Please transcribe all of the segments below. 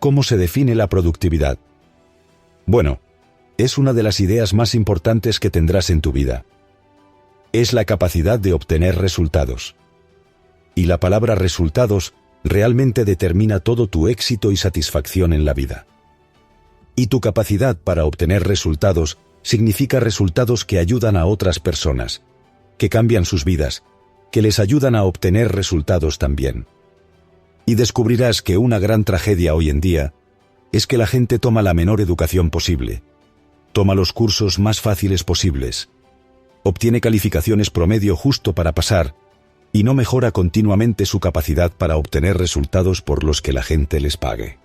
¿Cómo se define la productividad? Bueno, es una de las ideas más importantes que tendrás en tu vida. Es la capacidad de obtener resultados. Y la palabra resultados realmente determina todo tu éxito y satisfacción en la vida. Y tu capacidad para obtener resultados significa resultados que ayudan a otras personas, que cambian sus vidas, que les ayudan a obtener resultados también. Y descubrirás que una gran tragedia hoy en día es que la gente toma la menor educación posible, toma los cursos más fáciles posibles, obtiene calificaciones promedio justo para pasar y no mejora continuamente su capacidad para obtener resultados por los que la gente les pague.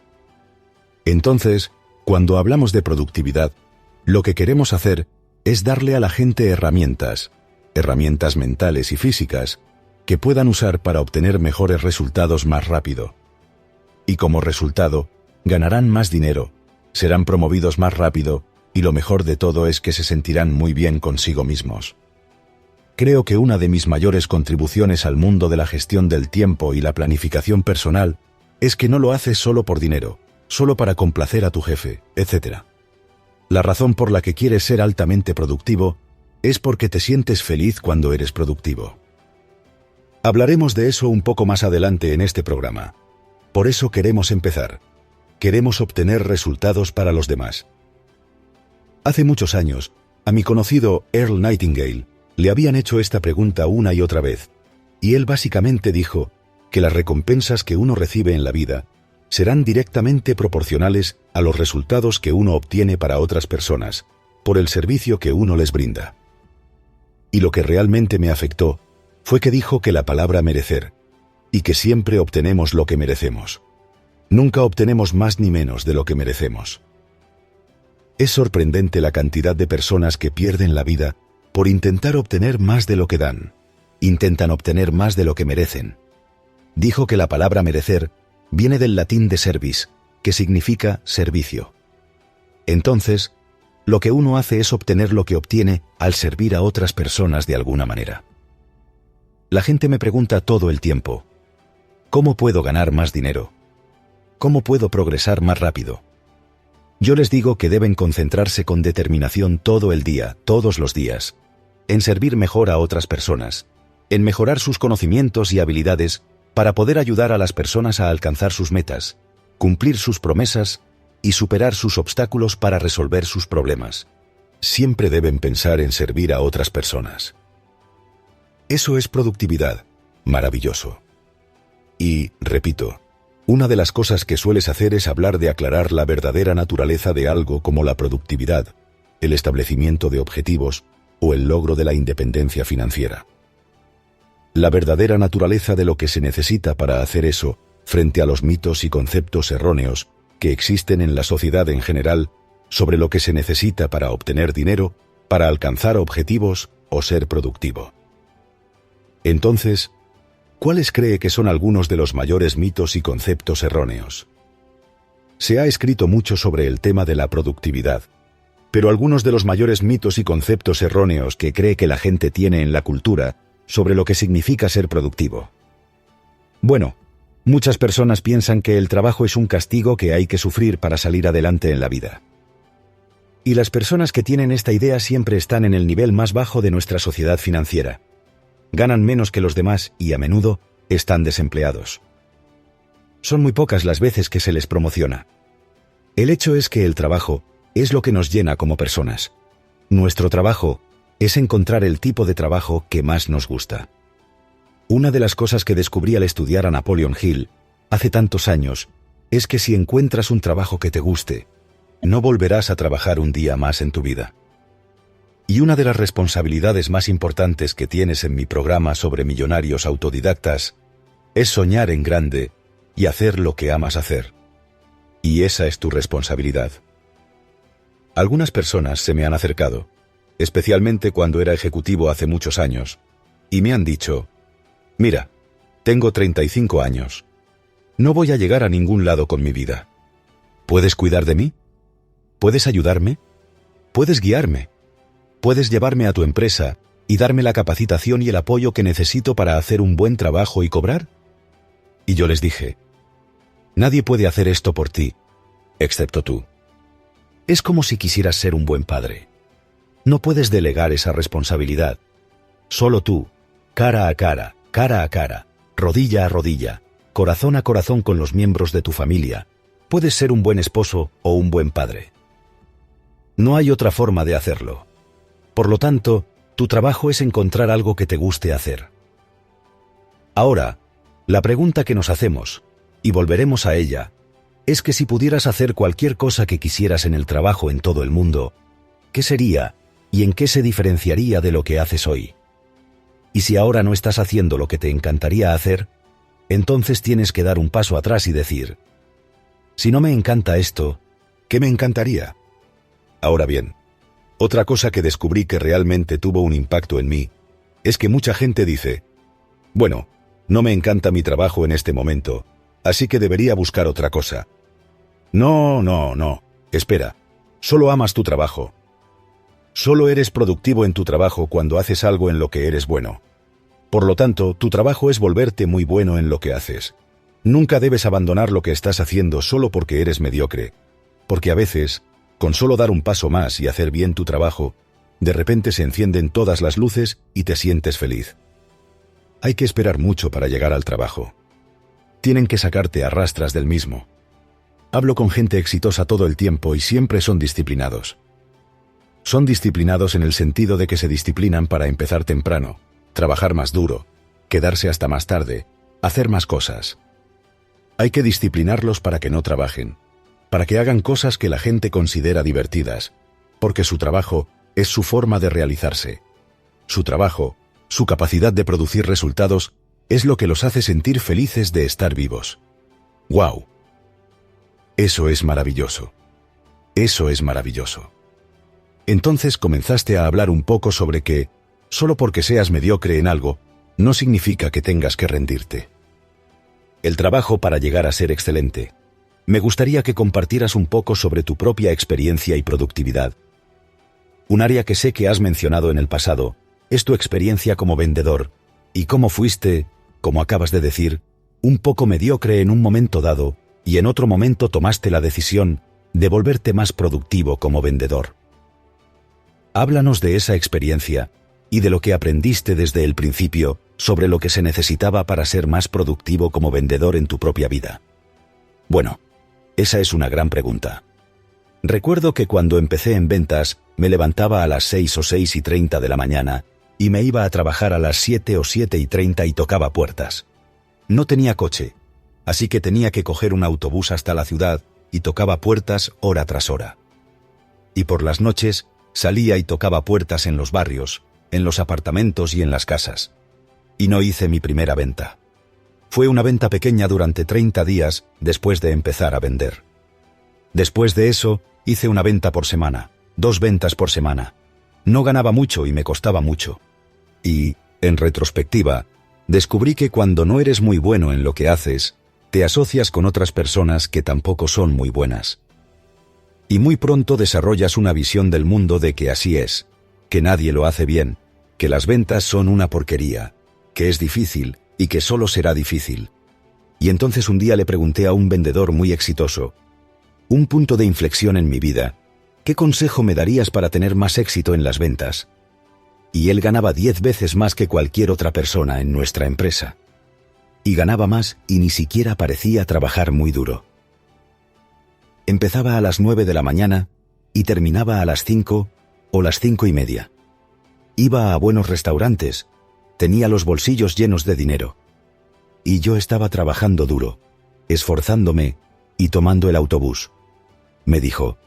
Entonces, cuando hablamos de productividad, lo que queremos hacer es darle a la gente herramientas mentales y físicas, que puedan usar para obtener mejores resultados más rápido. Y como resultado, ganarán más dinero, serán promovidos más rápido, y lo mejor de todo es que se sentirán muy bien consigo mismos. Creo que una de mis mayores contribuciones al mundo de la gestión del tiempo y la planificación personal es que no lo haces solo por dinero, solo para complacer a tu jefe, etc. La razón por la que quieres ser altamente productivo es porque te sientes feliz cuando eres productivo. Hablaremos de eso un poco más adelante en este programa. Por eso queremos empezar. Queremos obtener resultados para los demás. Hace muchos años, a mi conocido Earl Nightingale le habían hecho esta pregunta una y otra vez, y él básicamente dijo que las recompensas que uno recibe en la vida serán directamente proporcionales a los resultados que uno obtiene para otras personas, por el servicio que uno les brinda. Y lo que realmente me afectó fue que dijo que la palabra merecer, y que siempre obtenemos lo que merecemos. Nunca obtenemos más ni menos de lo que merecemos. Es sorprendente la cantidad de personas que pierden la vida por intentar obtener más de lo que dan. Intentan obtener más de lo que merecen. Dijo que la palabra merecer viene del latín de servis, que significa servicio. Entonces, lo que uno hace es obtener lo que obtiene al servir a otras personas de alguna manera. La gente me pregunta todo el tiempo, ¿cómo puedo ganar más dinero? ¿Cómo puedo progresar más rápido? Yo les digo que deben concentrarse con determinación todo el día, todos los días, en servir mejor a otras personas, en mejorar sus conocimientos y habilidades para poder ayudar a las personas a alcanzar sus metas, cumplir sus promesas y superar sus obstáculos para resolver sus problemas. Siempre deben pensar en servir a otras personas. Eso es productividad. Maravilloso. Y, repito, una de las cosas que sueles hacer es hablar de aclarar la verdadera naturaleza de algo como la productividad, el establecimiento de objetivos o el logro de la independencia financiera. La verdadera naturaleza de lo que se necesita para hacer eso, frente a los mitos y conceptos erróneos que existen en la sociedad en general sobre lo que se necesita para obtener dinero, para alcanzar objetivos o ser productivo. Entonces, ¿cuáles cree que son algunos de los mayores mitos y conceptos erróneos? Se ha escrito mucho sobre el tema de la productividad, pero algunos de los mayores mitos y conceptos erróneos que cree que la gente tiene en la cultura sobre lo que significa ser productivo. Bueno, muchas personas piensan que el trabajo es un castigo que hay que sufrir para salir adelante en la vida. Y las personas que tienen esta idea siempre están en el nivel más bajo de nuestra sociedad financiera. Ganan menos que los demás y, a menudo, están desempleados. Son muy pocas las veces que se les promociona. El hecho es que el trabajo es lo que nos llena como personas. Nuestro trabajo es encontrar el tipo de trabajo que más nos gusta. Una de las cosas que descubrí al estudiar a Napoleon Hill hace tantos años es que si encuentras un trabajo que te guste, no volverás a trabajar un día más en tu vida. Y una de las responsabilidades más importantes que tienes en mi programa sobre millonarios autodidactas es soñar en grande y hacer lo que amas hacer. Y esa es tu responsabilidad. Algunas personas se me han acercado, especialmente cuando era ejecutivo hace muchos años, y me han dicho, mira, tengo 35 años. No voy a llegar a ningún lado con mi vida. ¿Puedes cuidar de mí? ¿Puedes ayudarme? ¿Puedes guiarme? ¿Puedes llevarme a tu empresa y darme la capacitación y el apoyo que necesito para hacer un buen trabajo y cobrar? Y yo les dije, nadie puede hacer esto por ti, excepto tú. Es como si quisieras ser un buen padre. No puedes delegar esa responsabilidad. Solo tú, cara a cara, rodilla a rodilla, corazón a corazón con los miembros de tu familia, puedes ser un buen esposo o un buen padre. No hay otra forma de hacerlo. Por lo tanto, tu trabajo es encontrar algo que te guste hacer. Ahora, la pregunta que nos hacemos, y volveremos a ella, es que si pudieras hacer cualquier cosa que quisieras en el trabajo en todo el mundo, ¿qué sería y en qué se diferenciaría de lo que haces hoy? Y si ahora no estás haciendo lo que te encantaría hacer, entonces tienes que dar un paso atrás y decir, si no me encanta esto, ¿qué me encantaría? Ahora bien, otra cosa que descubrí que realmente tuvo un impacto en mí, es que mucha gente dice, bueno, no me encanta mi trabajo en este momento, así que debería buscar otra cosa. No, espera, solo amas tu trabajo. Solo eres productivo en tu trabajo cuando haces algo en lo que eres bueno. Por lo tanto, tu trabajo es volverte muy bueno en lo que haces. Nunca debes abandonar lo que estás haciendo solo porque eres mediocre, porque a veces, con solo dar un paso más y hacer bien tu trabajo, de repente se encienden todas las luces y te sientes feliz. Hay que esperar mucho para llegar al trabajo. Tienen que sacarte a rastras del mismo. Hablo con gente exitosa todo el tiempo y siempre son disciplinados. Son disciplinados en el sentido de que se disciplinan para empezar temprano, trabajar más duro, quedarse hasta más tarde, hacer más cosas. Hay que disciplinarlos para que no trabajen, para que hagan cosas que la gente considera divertidas, porque su trabajo es su forma de realizarse. Su trabajo, su capacidad de producir resultados, es lo que los hace sentir felices de estar vivos. ¡Wow! Eso es maravilloso. Eso es maravilloso. Entonces comenzaste a hablar un poco sobre que, solo porque seas mediocre en algo, no significa que tengas que rendirte. El trabajo para llegar a ser excelente. Me gustaría que compartieras un poco sobre tu propia experiencia y productividad. Un área que sé que has mencionado en el pasado es tu experiencia como vendedor, y cómo fuiste, como acabas de decir, un poco mediocre en un momento dado, y en otro momento tomaste la decisión de volverte más productivo como vendedor. Háblanos de esa experiencia y de lo que aprendiste desde el principio sobre lo que se necesitaba para ser más productivo como vendedor en tu propia vida. Bueno, esa es una gran pregunta. Recuerdo que cuando empecé en ventas me levantaba a las 6 o 6:30 de la mañana y me iba a trabajar a las 7 o 7:30 y tocaba puertas. No tenía coche, así que tenía que coger un autobús hasta la ciudad y tocaba puertas hora tras hora. Y por las noches salía y tocaba puertas en los barrios, en los apartamentos y en las casas. Y no hice mi primera venta. Fue una venta pequeña durante 30 días después de empezar a vender. Después de eso, hice una venta por semana, 2 ventas por semana. No ganaba mucho y me costaba mucho. Y, en retrospectiva, descubrí que cuando no eres muy bueno en lo que haces, te asocias con otras personas que tampoco son muy buenas. Y muy pronto desarrollas una visión del mundo de que así es, que nadie lo hace bien, que las ventas son una porquería, que es difícil y que solo será difícil. Y entonces un día le pregunté a un vendedor muy exitoso, un punto de inflexión en mi vida, ¿qué consejo me darías para tener más éxito en las ventas? Y él ganaba 10 veces más que cualquier otra persona en nuestra empresa. Y ganaba más y ni siquiera parecía trabajar muy duro. Empezaba a las 9 de la mañana y terminaba a las 5 o las 5:30. Iba a buenos restaurantes, tenía los bolsillos llenos de dinero. Y yo estaba trabajando duro, esforzándome y tomando el autobús. Me dijo,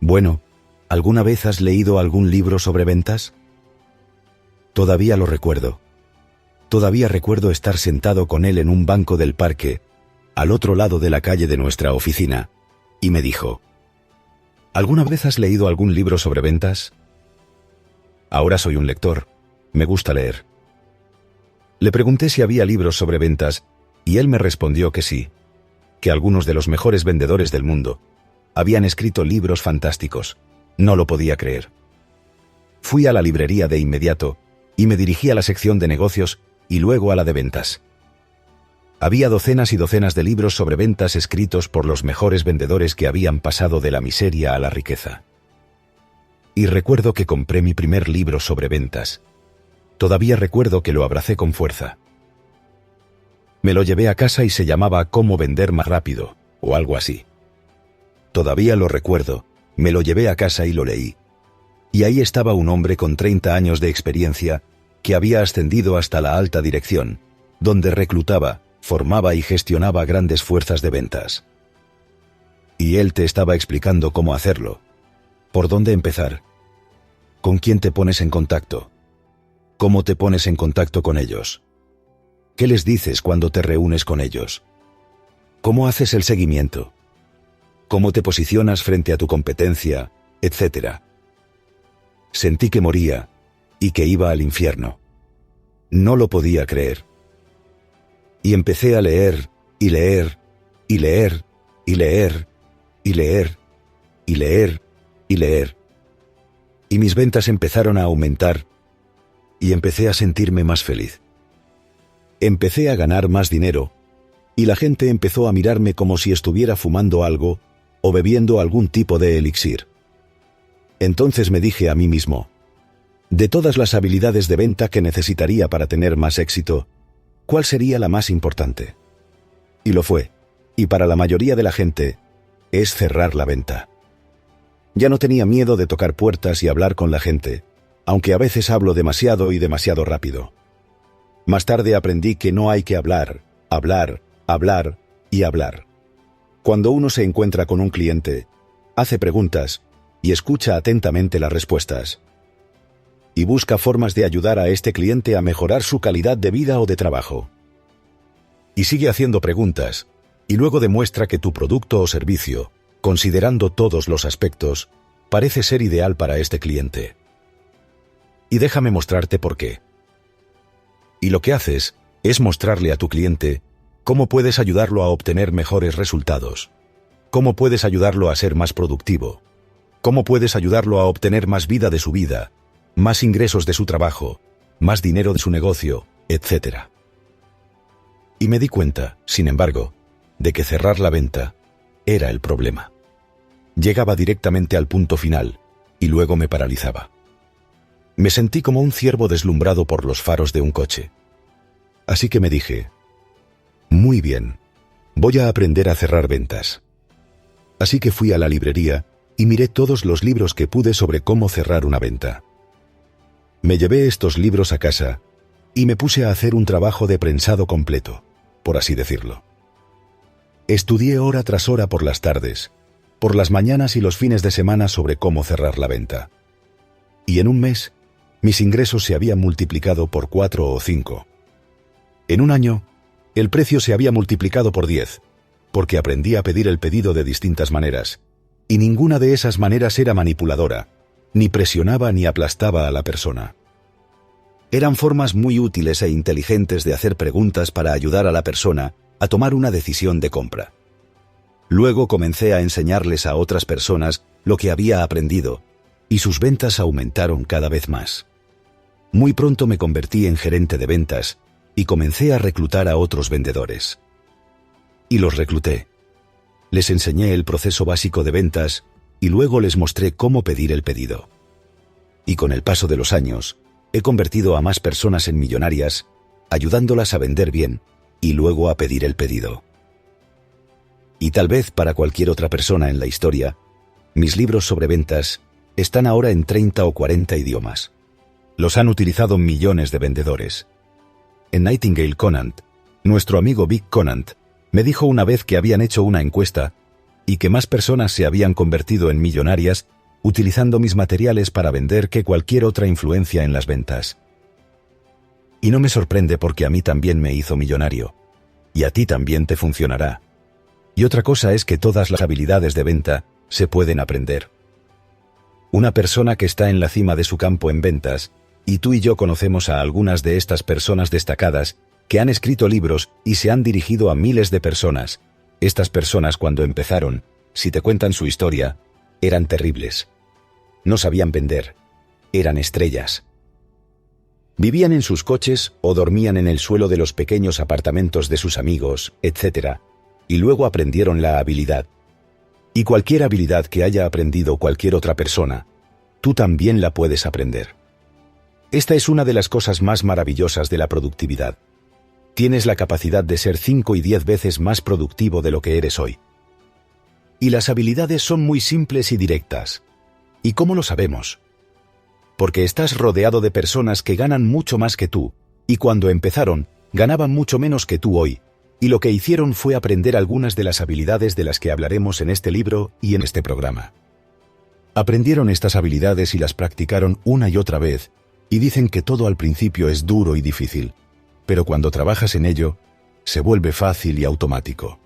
bueno, ¿alguna vez has leído algún libro sobre ventas? Todavía lo recuerdo. Todavía recuerdo estar sentado con él en un banco del parque, al otro lado de la calle de nuestra oficina, y me dijo, ¿alguna vez has leído algún libro sobre ventas? Ahora soy un lector, me gusta leer. Le pregunté si había libros sobre ventas, y él me respondió que sí, que algunos de los mejores vendedores del mundo habían escrito libros fantásticos. No lo podía creer. Fui a la librería de inmediato, y me dirigí a la sección de negocios y luego a la de ventas. Había docenas y docenas de libros sobre ventas escritos por los mejores vendedores que habían pasado de la miseria a la riqueza. Y recuerdo que compré mi primer libro sobre ventas. Todavía recuerdo que lo abracé con fuerza. Me lo llevé a casa y se llamaba Cómo vender más rápido, o algo así. Todavía lo recuerdo, me lo llevé a casa y lo leí. Y ahí estaba un hombre con 30 años de experiencia que había ascendido hasta la alta dirección, donde reclutaba, formaba y gestionaba grandes fuerzas de ventas. Y él te estaba explicando cómo hacerlo, por dónde empezar, con quién te pones en contacto, cómo te pones en contacto con ellos, qué les dices cuando te reúnes con ellos, cómo haces el seguimiento, cómo te posicionas frente a tu competencia, etc. Sentí que moría y que iba al infierno. No lo podía creer. Y empecé a leer, y leer, y leer, y leer, y leer, y leer, y leer. Y mis ventas empezaron a aumentar, y empecé a sentirme más feliz. Empecé a ganar más dinero, y la gente empezó a mirarme como si estuviera fumando algo o bebiendo algún tipo de elixir. Entonces me dije a mí mismo, de todas las habilidades de venta que necesitaría para tener más éxito, ¿cuál sería la más importante? Y lo fue, y para la mayoría de la gente, es cerrar la venta. Ya no tenía miedo de tocar puertas y hablar con la gente, aunque a veces hablo demasiado y demasiado rápido. Más tarde aprendí que no hay que hablar, hablar, hablar y hablar. Cuando uno se encuentra con un cliente, hace preguntas y escucha atentamente las respuestas. Y busca formas de ayudar a este cliente a mejorar su calidad de vida o de trabajo. Y sigue haciendo preguntas, y luego demuestra que tu producto o servicio, considerando todos los aspectos, parece ser ideal para este cliente. Y déjame mostrarte por qué. Y lo que haces es mostrarle a tu cliente cómo puedes ayudarlo a obtener mejores resultados, cómo puedes ayudarlo a ser más productivo, cómo puedes ayudarlo a obtener más vida de su vida, más ingresos de su trabajo, más dinero de su negocio, etc. Y me di cuenta, sin embargo, de que cerrar la venta era el problema. Llegaba directamente al punto final, y luego me paralizaba. Me sentí como un ciervo deslumbrado por los faros de un coche. Así que me dije, muy bien, voy a aprender a cerrar ventas. Así que fui a la librería y miré todos los libros que pude sobre cómo cerrar una venta. Me llevé estos libros a casa y me puse a hacer un trabajo de prensado completo, por así decirlo. Estudié hora tras hora por las tardes, por las mañanas y los fines de semana sobre cómo cerrar la venta. Y en un mes, mis ingresos se habían multiplicado por 4 o 5. En un año, el precio se había multiplicado por 10, porque aprendí a pedir el pedido de distintas maneras, y ninguna de esas maneras era manipuladora, ni presionaba ni aplastaba a la persona. Eran formas muy útiles e inteligentes de hacer preguntas para ayudar a la persona a tomar una decisión de compra. Luego comencé a enseñarles a otras personas lo que había aprendido, y sus ventas aumentaron cada vez más. Muy pronto me convertí en gerente de ventas y comencé a reclutar a otros vendedores. Y los recluté. Les enseñé el proceso básico de ventas y luego les mostré cómo pedir el pedido. Y con el paso de los años, he convertido a más personas en millonarias, ayudándolas a vender bien y luego a pedir el pedido. Y tal vez para cualquier otra persona en la historia, mis libros sobre ventas están ahora en 30 o 40 idiomas. Los han utilizado millones de vendedores. En Nightingale Conant, nuestro amigo Vic Conant, me dijo una vez que habían hecho una encuesta y que más personas se habían convertido en millonarias utilizando mis materiales para vender que cualquier otra influencia en las ventas. Y no me sorprende porque a mí también me hizo millonario. Y a ti también te funcionará. Y otra cosa es que todas las habilidades de venta se pueden aprender. Una persona que está en la cima de su campo en ventas, y tú y yo conocemos a algunas de estas personas destacadas que han escrito libros y se han dirigido a miles de personas. Estas personas cuando empezaron, si te cuentan su historia, eran terribles. No sabían vender. Eran estrellas. Vivían en sus coches o dormían en el suelo de los pequeños apartamentos de sus amigos, etc. Y luego aprendieron la habilidad. Y cualquier habilidad que haya aprendido cualquier otra persona, tú también la puedes aprender. Esta es una de las cosas más maravillosas de la productividad. Tienes la capacidad de ser 5 y 10 veces más productivo de lo que eres hoy. Y las habilidades son muy simples y directas. ¿Y cómo lo sabemos? Porque estás rodeado de personas que ganan mucho más que tú, y cuando empezaron, ganaban mucho menos que tú hoy, y lo que hicieron fue aprender algunas de las habilidades de las que hablaremos en este libro y en este programa. Aprendieron estas habilidades y las practicaron una y otra vez, y dicen que todo al principio es duro y difícil, pero cuando trabajas en ello, se vuelve fácil y automático.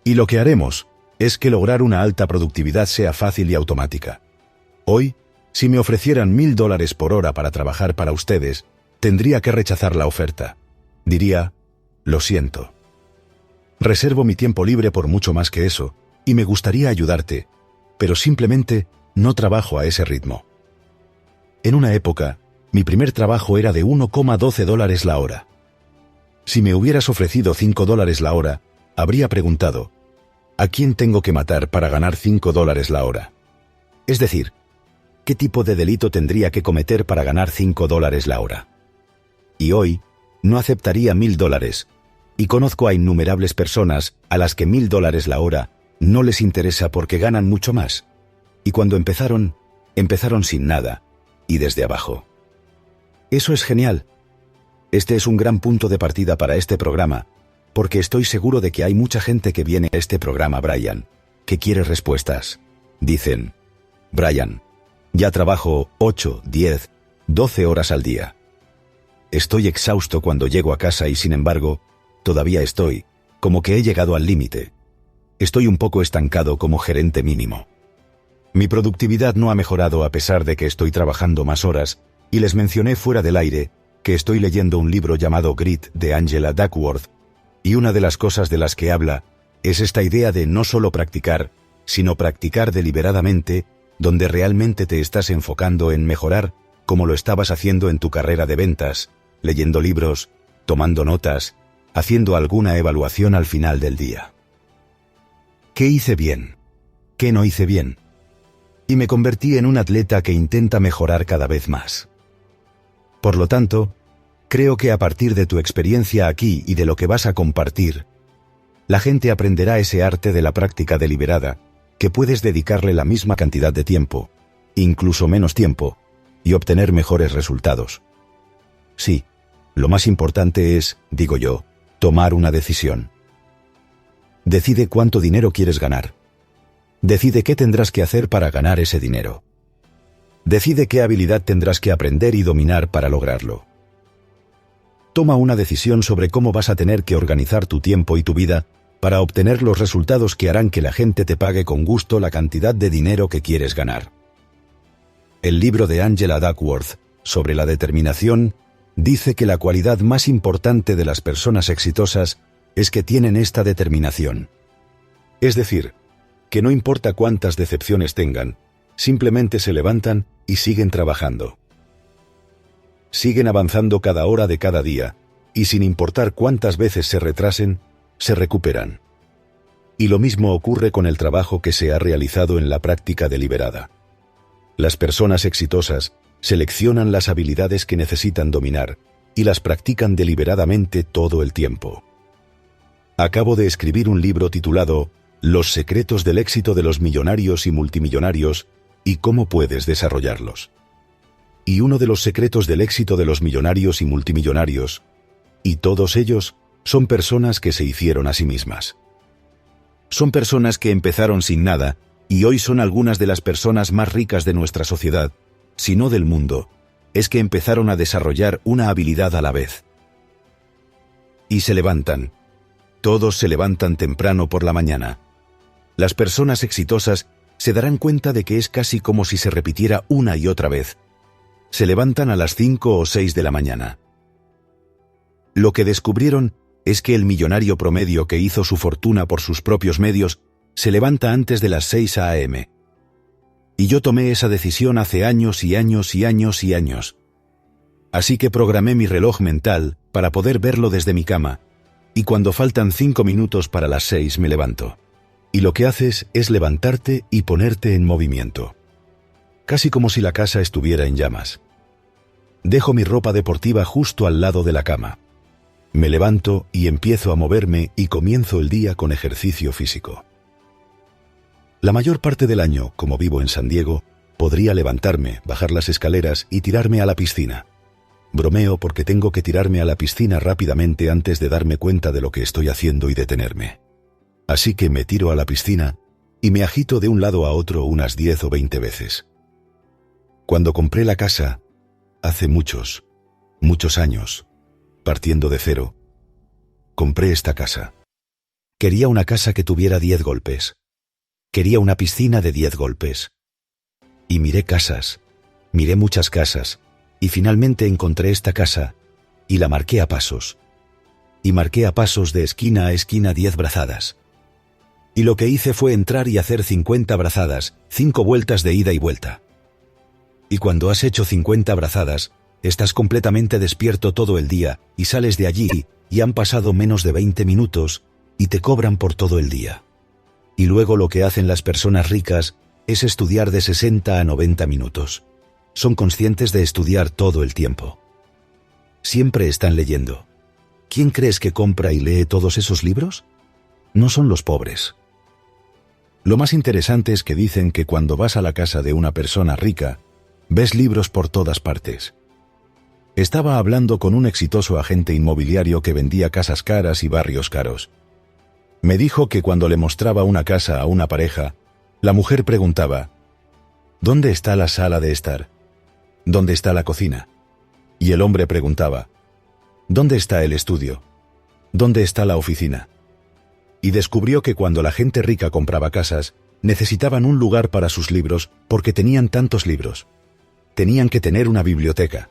Y lo que haremos es que lograr una alta productividad sea fácil y automática. Hoy, si me ofrecieran $1000 por hora para trabajar para ustedes, tendría que rechazar la oferta. Diría, lo siento. Reservo mi tiempo libre por mucho más que eso, y me gustaría ayudarte, pero simplemente no trabajo a ese ritmo. En una época, mi primer trabajo era de $1,12 la hora. Si me hubieras ofrecido $5 la hora, habría preguntado, ¿a quién tengo que matar para ganar $5 la hora? Es decir, ¿qué tipo de delito tendría que cometer para ganar $5 la hora? Y hoy, no aceptaría $1000, y conozco a innumerables personas a las que $1000 la hora no les interesa porque ganan mucho más. Y cuando empezaron sin nada, y desde abajo. Eso es genial. Este es un gran punto de partida para este programa, porque estoy seguro de que hay mucha gente que viene a este programa, Brian, que quiere respuestas. Dicen, Brian, ya trabajo 8, 10, 12 horas al día. Estoy exhausto cuando llego a casa y sin embargo, todavía estoy, como que he llegado al límite. Estoy un poco estancado como gerente mínimo. Mi productividad no ha mejorado a pesar de que estoy trabajando más horas, y les mencioné fuera del aire que estoy leyendo un libro llamado Grit de Angela Duckworth, y una de las cosas de las que habla es esta idea de no solo practicar, sino practicar deliberadamente, donde realmente te estás enfocando en mejorar como lo estabas haciendo en tu carrera de ventas, leyendo libros, tomando notas, haciendo alguna evaluación al final del día. ¿Qué hice bien? ¿Qué no hice bien? Y me convertí en un atleta que intenta mejorar cada vez más. Por lo tanto, creo que a partir de tu experiencia aquí y de lo que vas a compartir, la gente aprenderá ese arte de la práctica deliberada, que puedes dedicarle la misma cantidad de tiempo, incluso menos tiempo, y obtener mejores resultados. Sí, lo más importante es, digo yo, tomar una decisión. Decide cuánto dinero quieres ganar. Decide qué tendrás que hacer para ganar ese dinero. Decide qué habilidad tendrás que aprender y dominar para lograrlo. Toma una decisión sobre cómo vas a tener que organizar tu tiempo y tu vida para obtener los resultados que harán que la gente te pague con gusto la cantidad de dinero que quieres ganar. El libro de Angela Duckworth sobre la determinación dice que la cualidad más importante de las personas exitosas es que tienen esta determinación. Es decir, que no importa cuántas decepciones tengan, simplemente se levantan y siguen trabajando. Siguen avanzando cada hora de cada día, y sin importar cuántas veces se retrasen, se recuperan. Y lo mismo ocurre con el trabajo que se ha realizado en la práctica deliberada. Las personas exitosas seleccionan las habilidades que necesitan dominar y las practican deliberadamente todo el tiempo. Acabo de escribir un libro titulado Los secretos del éxito de los millonarios y multimillonarios y cómo puedes desarrollarlos. Y uno de los secretos del éxito de los millonarios y multimillonarios, y todos ellos, son personas que se hicieron a sí mismas. Son personas que empezaron sin nada y hoy son algunas de las personas más ricas de nuestra sociedad, si no del mundo, es que empezaron a desarrollar una habilidad a la vez. Y se levantan. Todos se levantan temprano por la mañana. Las personas exitosas se darán cuenta de que es casi como si se repitiera una y otra vez. Se levantan a las 5 o 6 de la mañana. Lo que descubrieron es que el millonario promedio que hizo su fortuna por sus propios medios se levanta antes de las 6 a.m. Y yo tomé esa decisión hace años y años y años y años. Así que programé mi reloj mental para poder verlo desde mi cama, y cuando faltan 5 minutos para las 6 me levanto. Y lo que haces es levantarte y ponerte en movimiento. Casi como si la casa estuviera en llamas. Dejo mi ropa deportiva justo al lado de la cama. Me levanto y empiezo a moverme y comienzo el día con ejercicio físico. La mayor parte del año, como vivo en San Diego, podría levantarme, bajar las escaleras y tirarme a la piscina. Bromeo porque tengo que tirarme a la piscina rápidamente antes de darme cuenta de lo que estoy haciendo y detenerme. Así que me tiro a la piscina y me agito de un lado a otro unas 10 o 20 veces. Cuando compré la casa, hace muchos años, partiendo de cero, compré esta casa. Quería una casa que tuviera 10 golpes. Quería una piscina de 10 golpes. Y miré casas, miré muchas casas, y finalmente encontré esta casa, y la marqué a pasos. Y marqué a pasos de esquina a esquina 10 brazadas. Y lo que hice fue entrar y hacer 50 brazadas, 5 vueltas de ida y vuelta. Y cuando has hecho 50 brazadas, estás completamente despierto todo el día, y sales de allí, y han pasado menos de 20 minutos, y te cobran por todo el día. Y luego lo que hacen las personas ricas es estudiar de 60 a 90 minutos. Son conscientes de estudiar todo el tiempo. Siempre están leyendo. ¿Quién crees que compra y lee todos esos libros? No son los pobres. Lo más interesante es que dicen que cuando vas a la casa de una persona rica, ves libros por todas partes. Estaba hablando con un exitoso agente inmobiliario que vendía casas caras y barrios caros. Me dijo que cuando le mostraba una casa a una pareja, la mujer preguntaba: ¿dónde está la sala de estar? ¿Dónde está la cocina? Y el hombre preguntaba: ¿dónde está el estudio? ¿Dónde está la oficina? Y descubrió que cuando la gente rica compraba casas, necesitaban un lugar para sus libros porque tenían tantos libros. Tenían que tener una biblioteca.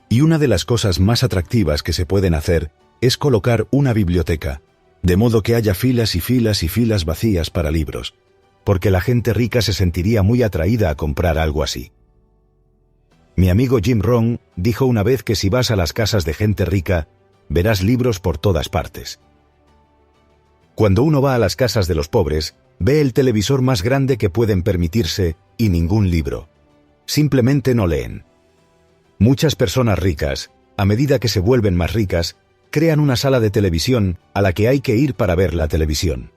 Y una de las cosas más atractivas que se pueden hacer es colocar una biblioteca, de modo que haya filas y filas y filas vacías para libros, porque la gente rica se sentiría muy atraída a comprar algo así. Mi amigo Jim Rohn dijo una vez que si vas a las casas de gente rica, verás libros por todas partes. Cuando uno va a las casas de los pobres, ve el televisor más grande que pueden permitirse y ningún libro. Simplemente no leen. Muchas personas ricas, a medida que se vuelven más ricas, crean una sala de televisión a la que hay que ir para ver la televisión.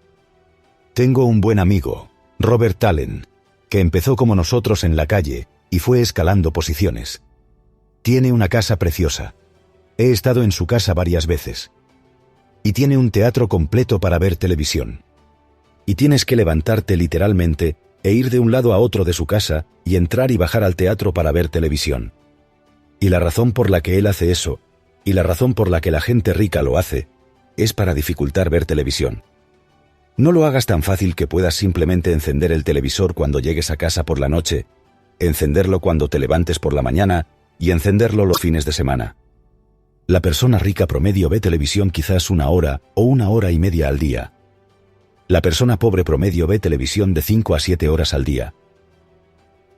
Tengo un buen amigo, Robert Allen, que empezó como nosotros en la calle y fue escalando posiciones. Tiene una casa preciosa. He estado en su casa varias veces. Y tiene un teatro completo para ver televisión. Y tienes que levantarte literalmente e ir de un lado a otro de su casa y entrar y bajar al teatro para ver televisión. Y la razón por la que él hace eso, y la razón por la que la gente rica lo hace, es para dificultar ver televisión. No lo hagas tan fácil que puedas simplemente encender el televisor cuando llegues a casa por la noche, encenderlo cuando te levantes por la mañana y encenderlo los fines de semana. La persona rica promedio ve televisión quizás 1 hora o 1 hora y media al día. La persona pobre promedio ve televisión de 5 a 7 horas al día.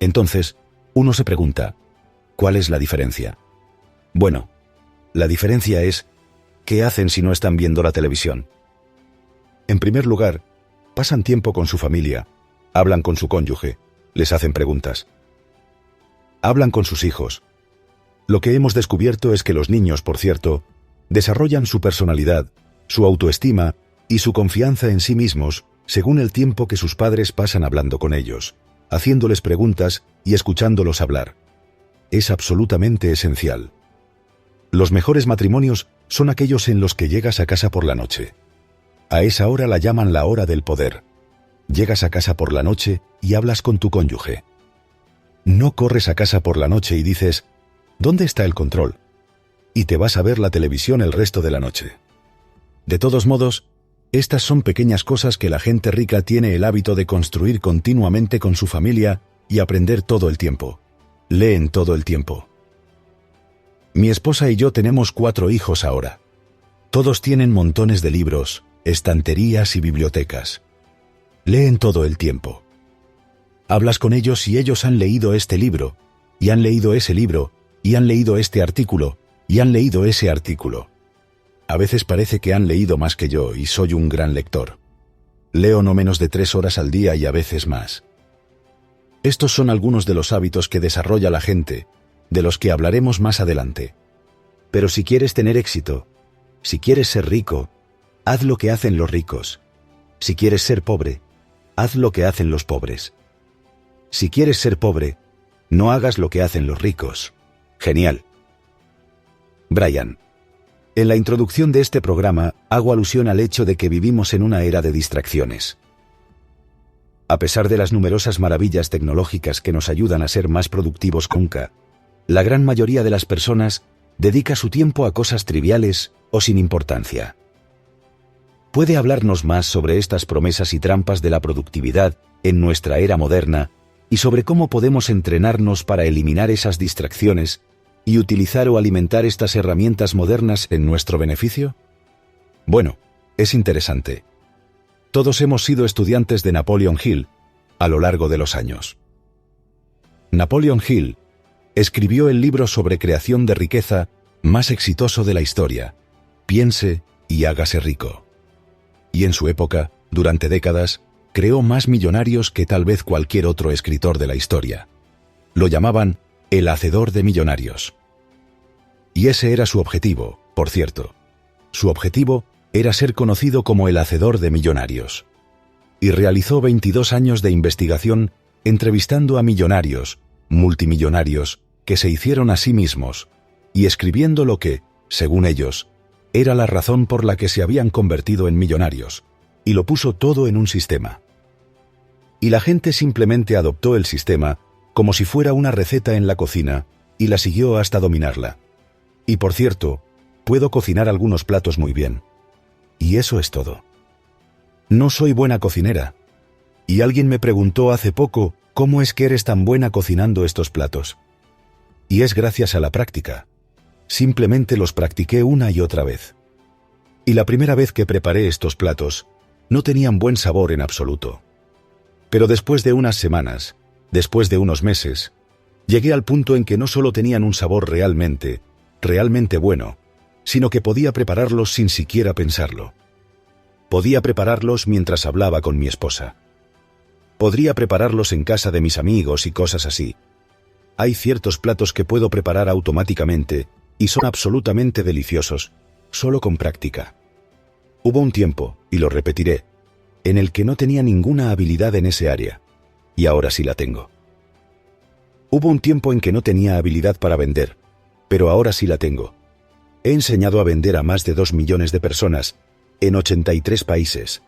Entonces, uno se pregunta, ¿cuál es la diferencia? Bueno, la diferencia es, ¿qué hacen si no están viendo la televisión? En primer lugar, pasan tiempo con su familia, hablan con su cónyuge, les hacen preguntas. Hablan con sus hijos. Lo que hemos descubierto es que los niños, por cierto, desarrollan su personalidad, su autoestima y su confianza en sí mismos según el tiempo que sus padres pasan hablando con ellos, haciéndoles preguntas y escuchándolos hablar. Es absolutamente esencial. Los mejores matrimonios son aquellos en los que llegas a casa por la noche. A esa hora la llaman la hora del poder. Llegas a casa por la noche y hablas con tu cónyuge. No corres a casa por la noche y dices, ¿dónde está el control? Y te vas a ver la televisión el resto de la noche. De todos modos, estas son pequeñas cosas que la gente rica tiene el hábito de construir continuamente con su familia y aprender todo el tiempo. Leen todo el tiempo. Mi esposa y yo tenemos 4 hijos ahora. Todos tienen montones de libros, estanterías y bibliotecas. Leen todo el tiempo. Hablas con ellos y ellos han leído este libro, y han leído ese libro, y han leído este artículo, y han leído ese artículo. A veces parece que han leído más que yo y soy un gran lector. Leo no menos de 3 horas al día y a veces más. Estos son algunos de los hábitos que desarrolla la gente, de los que hablaremos más adelante. Pero si quieres tener éxito, si quieres ser rico, haz lo que hacen los ricos. Si quieres ser pobre, haz lo que hacen los pobres. Si quieres ser pobre, no hagas lo que hacen los ricos. Genial. Brian. En la introducción de este programa hago alusión al hecho de que vivimos en una era de distracciones. A pesar de las numerosas maravillas tecnológicas que nos ayudan a ser más productivos que nunca, la gran mayoría de las personas dedica su tiempo a cosas triviales o sin importancia. ¿Puede hablarnos más sobre estas promesas y trampas de la productividad en nuestra era moderna y sobre cómo podemos entrenarnos para eliminar esas distracciones y utilizar o alimentar estas herramientas modernas en nuestro beneficio? Bueno, es interesante. Todos hemos sido estudiantes de Napoleon Hill a lo largo de los años. Napoleon Hill escribió el libro sobre creación de riqueza más exitoso de la historia, Piense y hágase rico. Y en su época, durante décadas, creó más millonarios que tal vez cualquier otro escritor de la historia. Lo llamaban el hacedor de millonarios. Y ese era su objetivo, por cierto. Su objetivo era ser conocido como el hacedor de millonarios. Y realizó 22 años de investigación entrevistando a millonarios, multimillonarios, que se hicieron a sí mismos, y escribiendo lo que, según ellos, era la razón por la que se habían convertido en millonarios, y lo puso todo en un sistema. Y la gente simplemente adoptó el sistema como si fuera una receta en la cocina, y la siguió hasta dominarla. Y por cierto, puedo cocinar algunos platos muy bien. Y eso es todo. No soy buena cocinera. Y alguien me preguntó hace poco, ¿cómo es que eres tan buena cocinando estos platos? Y es gracias a la práctica. Simplemente los practiqué una y otra vez. Y la primera vez que preparé estos platos, no tenían buen sabor en absoluto. Pero después de unas semanas, después de unos meses, llegué al punto en que no solo tenían un sabor realmente bueno, sino que podía prepararlos sin siquiera pensarlo. Podía prepararlos mientras hablaba con mi esposa. Podría prepararlos en casa de mis amigos y cosas así. Hay ciertos platos que puedo preparar automáticamente y son absolutamente deliciosos, solo con práctica. Hubo un tiempo, y lo repetiré, en el que no tenía ninguna habilidad en ese área, y ahora sí la tengo. Hubo un tiempo en que no tenía habilidad para vender, pero ahora sí la tengo. He enseñado a vender a más de 2 millones de personas, en 83 países,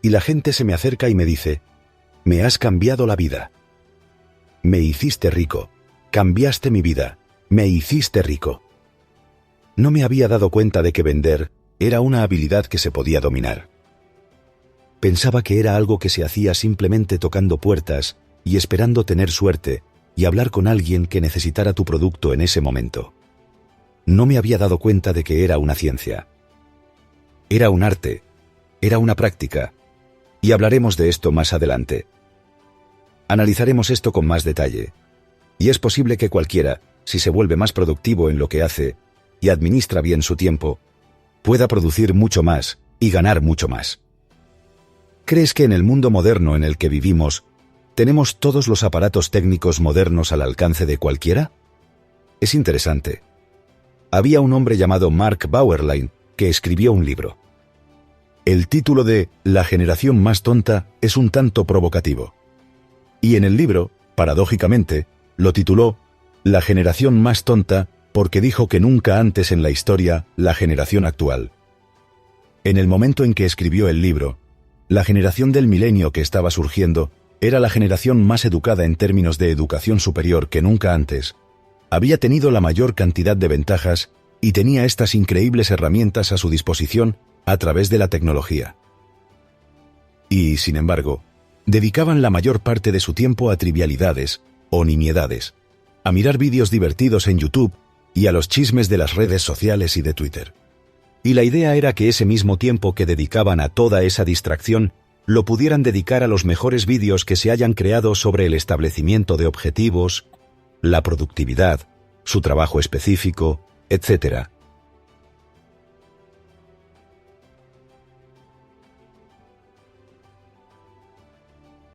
y la gente se me acerca y me dice, «Me has cambiado la vida. Me hiciste rico, cambiaste mi vida, me hiciste rico». No me había dado cuenta de que vender era una habilidad que se podía dominar. Pensaba que era algo que se hacía simplemente tocando puertas y esperando tener suerte y hablar con alguien que necesitara tu producto en ese momento. No me había dado cuenta de que era una ciencia. Era un arte, era una práctica, y hablaremos de esto más adelante. Analizaremos esto con más detalle, y es posible que cualquiera, si se vuelve más productivo en lo que hace y administra bien su tiempo, pueda producir mucho más y ganar mucho más. ¿Crees que en el mundo moderno en el que vivimos, tenemos todos los aparatos técnicos modernos al alcance de cualquiera? Es interesante. Había un hombre llamado Mark Bauerlein que escribió un libro. El título de La generación más tonta es un tanto provocativo. Y en el libro, paradójicamente, lo tituló La generación más tonta porque dijo que nunca antes en la historia la generación actual. En el momento en que escribió el libro, la generación del milenio que estaba surgiendo era la generación más educada en términos de educación superior que nunca antes. Había tenido la mayor cantidad de ventajas y tenía estas increíbles herramientas a su disposición a través de la tecnología. Y, sin embargo, dedicaban la mayor parte de su tiempo a trivialidades o nimiedades, a mirar vídeos divertidos en YouTube y a los chismes de las redes sociales y de Twitter. Y la idea era que ese mismo tiempo que dedicaban a toda esa distracción, lo pudieran dedicar a los mejores vídeos que se hayan creado sobre el establecimiento de objetivos, la productividad, su trabajo específico, etc.